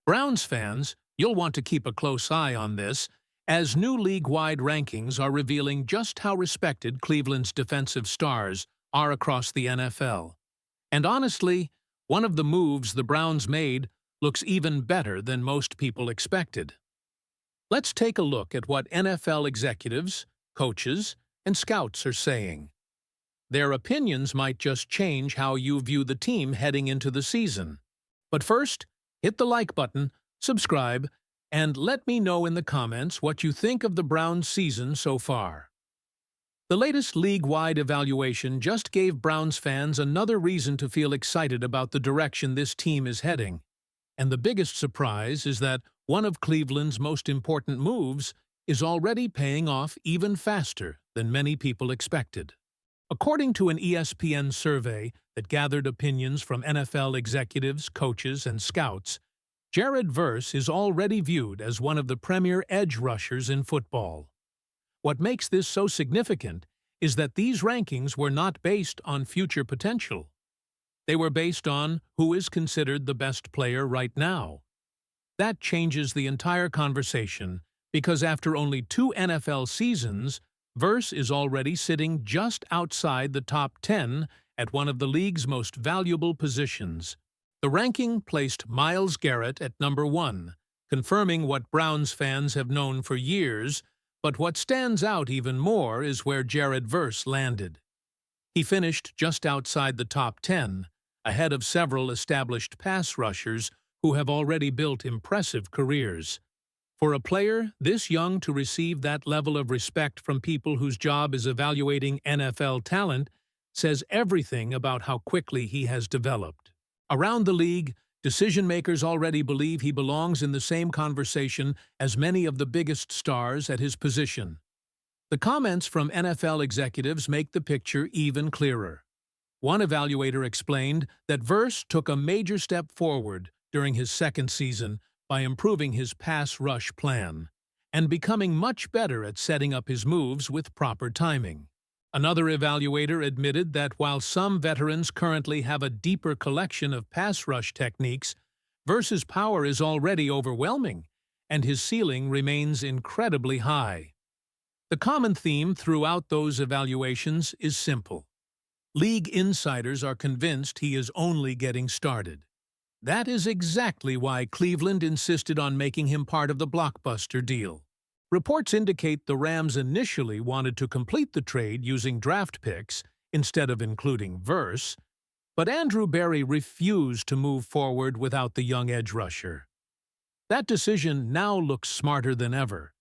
Browns fans, you'll want to keep a close eye on this, as new league-wide rankings are revealing just how respected Cleveland's defensive stars are across the NFL. And honestly, one of the moves the Browns made looks even better than most people expected. Let's take a look at what NFL executives, coaches, and scouts are saying. Their opinions might just change how you view the team heading into the season. But first, hit the like button, subscribe, and let me know in the comments what you think of the Browns' season so far. The latest league-wide evaluation just gave Browns fans another reason to feel excited about the direction this team is heading. And the biggest surprise is that one of Cleveland's most important moves is already paying off even faster than many people expected. According to an ESPN survey that gathered opinions from NFL executives, coaches, and scouts, Jared Verse is already viewed as one of the premier edge rushers in football. What makes this so significant is that these rankings were not based on future potential. They were based on who is considered the best player right now. That changes the entire conversation because after only 2 NFL seasons, Verse is already sitting just outside the top 10 at one of the league's most valuable positions. The ranking placed Myles Garrett at number 1, confirming what Browns fans have known for years, but what stands out even more is where Jared Verse landed. He finished just outside the top 10, ahead of several established pass rushers who have already built impressive careers. For a player this young to receive that level of respect from people whose job is evaluating NFL talent says everything about how quickly he has developed. Around the league, decision-makers already believe he belongs in the same conversation as many of the biggest stars at his position. The comments from NFL executives make the picture even clearer. One evaluator explained that Verse took a major step forward during his second season by improving his pass rush plan and becoming much better at setting up his moves with proper timing. Another evaluator admitted that while some veterans currently have a deeper collection of pass rush techniques, Verse's power is already overwhelming, and his ceiling remains incredibly high. The common theme throughout those evaluations is simple. League insiders are convinced he is only getting started. That is exactly why Cleveland insisted on making him part of the blockbuster deal. Reports indicate the Rams initially wanted to complete the trade using draft picks instead of including Verse, but Andrew Berry refused to move forward without the young edge rusher. That decision now looks smarter than ever.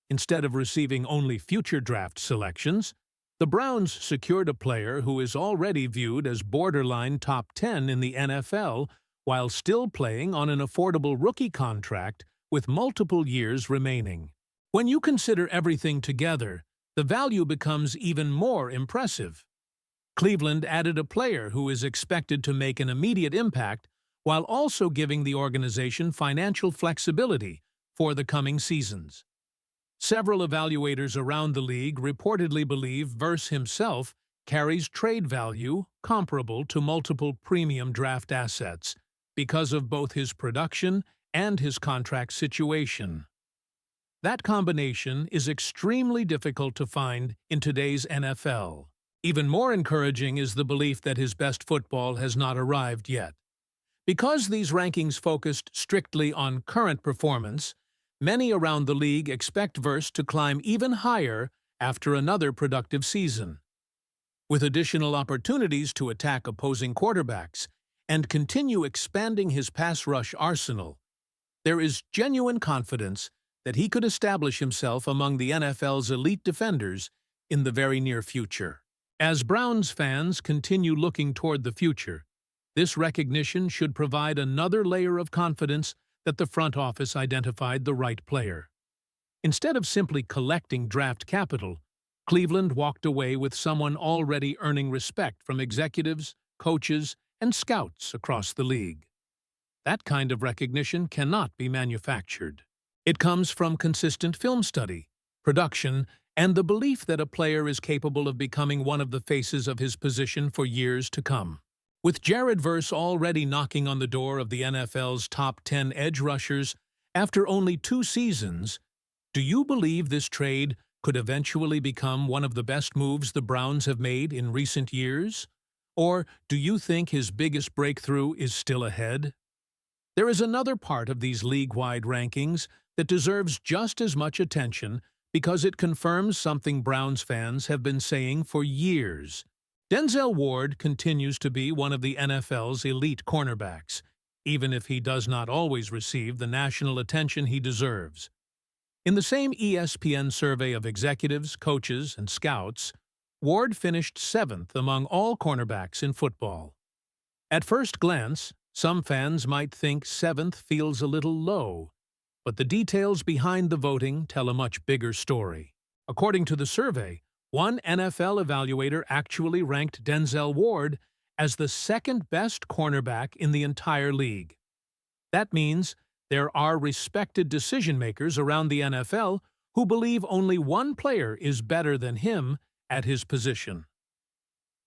Instead of receiving only future draft selections, the Browns secured a player who is already viewed as borderline top 10 in the NFL while still playing on an affordable rookie contract with multiple years remaining. When you consider everything together, the value becomes even more impressive. Cleveland added a player who is expected to make an immediate impact while also giving the organization financial flexibility for the coming seasons. Several evaluators around the league reportedly believe Verse himself carries trade value comparable to multiple premium draft assets because of both his production and his contract situation. That combination is extremely difficult to find in today's NFL. Even more encouraging is the belief that his best football has not arrived yet. Because these rankings focused strictly on current performance, many around the league expect Verse to climb even higher after another productive season. With additional opportunities to attack opposing quarterbacks and continue expanding his pass rush arsenal, there is genuine confidence that he could establish himself among the NFL's elite defenders in the very near future. As Browns fans continue looking toward the future, this recognition should provide another layer of confidence that the front office identified the right player. Instead of simply collecting draft capital, Cleveland walked away with someone already earning respect from executives, coaches, and scouts across the league. That kind of recognition cannot be manufactured. It comes from consistent film study, production, and the belief that a player is capable of becoming one of the faces of his position for years to come. With Jared Verse already knocking on the door of the NFL's top 10 edge rushers after only 2 seasons, do you believe this trade could eventually become one of the best moves the Browns have made in recent years? Or do you think his biggest breakthrough is still ahead? There is another part of these league-wide rankings that deserves just as much attention because it confirms something Browns fans have been saying for years. Denzel Ward continues to be one of the NFL's elite cornerbacks, even if he does not always receive the national attention he deserves. In the same ESPN survey of executives, coaches, and scouts, Ward finished 7th among all cornerbacks in football. At first glance, some fans might think 7th feels a little low, but the details behind the voting tell a much bigger story. According to the survey, one NFL evaluator actually ranked Denzel Ward as the second-best cornerback in the entire league. That means there are respected decision-makers around the NFL who believe only one player is better than him at his position.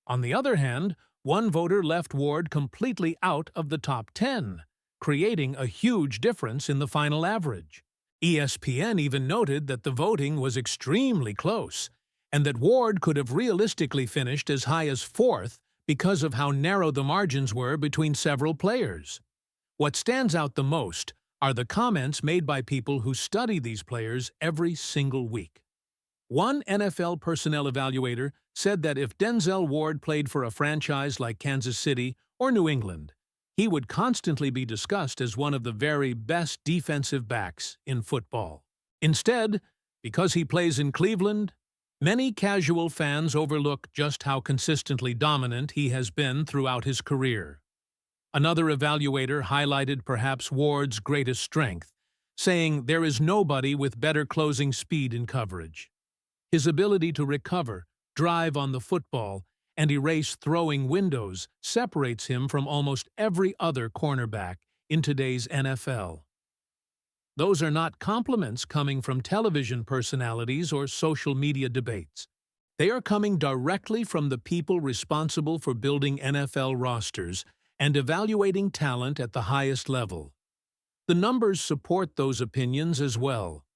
On the other hand, one voter left Ward completely out of the top 10, creating a huge difference in the final average. ESPN even noted that the voting was extremely close, and that Ward could have realistically finished as high as 4th because of how narrow the margins were between several players. What stands out the most are the comments made by people who study these players every single week. One NFL personnel evaluator said that if Denzel Ward played for a franchise like Kansas City or New England, he would constantly be discussed as one of the very best defensive backs in football. Instead, because he plays in Cleveland, many casual fans overlook just how consistently dominant he has been throughout his career. Another evaluator highlighted perhaps Ward's greatest strength, saying there is nobody with better closing speed in coverage. His ability to recover, drive on the football, and erase throwing windows separates him from almost every other cornerback in today's NFL. Those are not compliments coming from television personalities or social media debates. They are coming directly from the people responsible for building NFL rosters and evaluating talent at the highest level. The numbers support those opinions as well.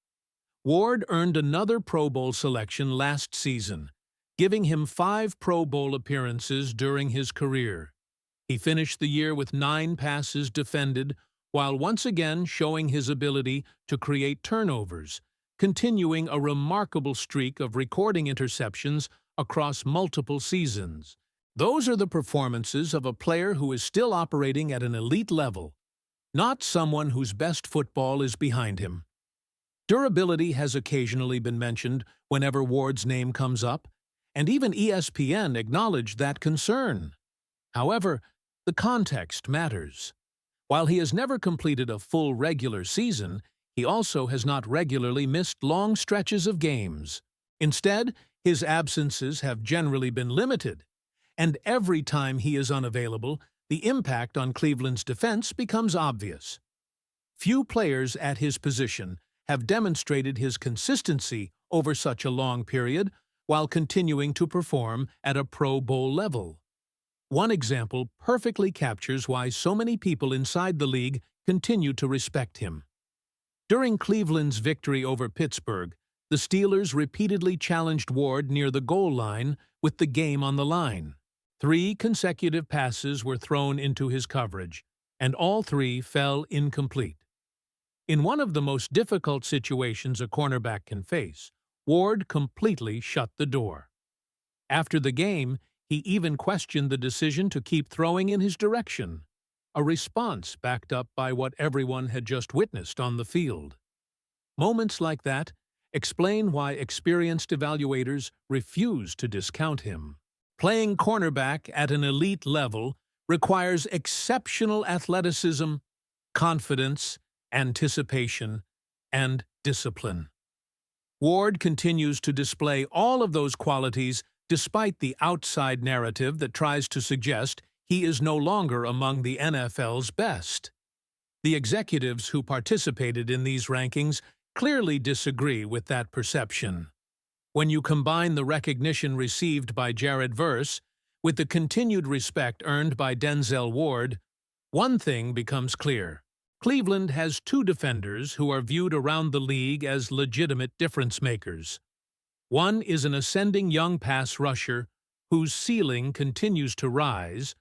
Ward earned another Pro Bowl selection last season, giving him 5 Pro Bowl appearances during his career. He finished the year with 9 passes defended, while once again showing his ability to create turnovers, continuing a remarkable streak of recording interceptions across multiple seasons. Those are the performances of a player who is still operating at an elite level, not someone whose best football is behind him. Durability has occasionally been mentioned whenever Ward's name comes up, and even ESPN acknowledged that concern. However, the context matters. While he has never completed a full regular season, he also has not regularly missed long stretches of games. Instead, his absences have generally been limited, and every time he is unavailable, the impact on Cleveland's defense becomes obvious. Few players at his position have demonstrated his consistency over such a long period while continuing to perform at a Pro Bowl level. One example perfectly captures why so many people inside the league continue to respect him. During Cleveland's victory over Pittsburgh, the Steelers repeatedly challenged Ward near the goal line with the game on the line. 3 consecutive passes were thrown into his coverage, and all 3 fell incomplete. In one of the most difficult situations a cornerback can face, Ward completely shut the door. After the game, he even questioned the decision to keep throwing in his direction, a response backed up by what everyone had just witnessed on the field. Moments like that explain why experienced evaluators refuse to discount him. Playing cornerback at an elite level requires exceptional athleticism, confidence, anticipation, and discipline. Ward continues to display all of those qualities despite the outside narrative that tries to suggest he is no longer among the NFL's best. The executives who participated in these rankings clearly disagree with that perception. When you combine the recognition received by Jared Verse With the continued respect earned by Denzel Ward, one thing becomes clear. Cleveland has two defenders who are viewed around the league as legitimate difference-makers. One is an ascending young pass rusher whose ceiling continues to rise,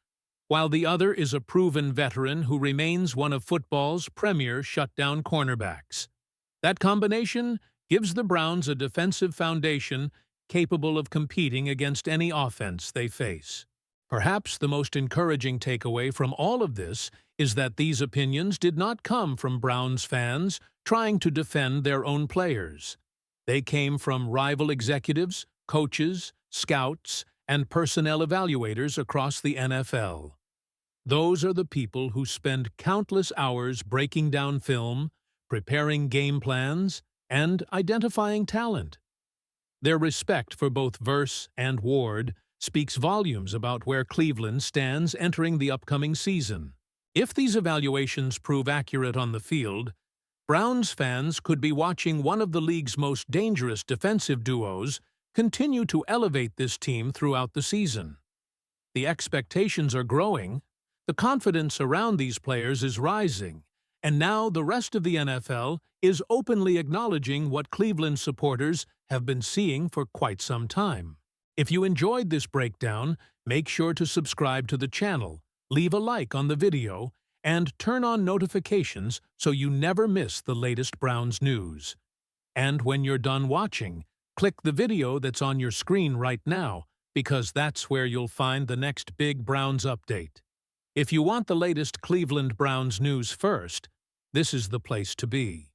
while the other is a proven veteran who remains one of football's premier shutdown cornerbacks. That combination gives the Browns a defensive foundation capable of competing against any offense they face. Perhaps the most encouraging takeaway from all of this is that these opinions did not come from Browns fans trying to defend their own players. They came from rival executives, coaches, scouts, and personnel evaluators across the NFL. Those are the people who spend countless hours breaking down film, preparing game plans, and identifying talent. Their respect for both Verse and Ward speaks volumes about where Cleveland stands entering the upcoming season. If these evaluations prove accurate on the field, Browns fans could be watching one of the league's most dangerous defensive duos continue to elevate this team throughout the season. The expectations are growing, the confidence around these players is rising, and now the rest of the NFL is openly acknowledging what Cleveland supporters have been seeing for quite some time. If you enjoyed this breakdown, make sure to subscribe to the channel, leave a like on the video, and turn on notifications so you never miss the latest Browns news. And when you're done watching, click the video that's on your screen right now, because that's where you'll find the next big Browns update. If you want the latest Cleveland Browns news first, this is the place to be.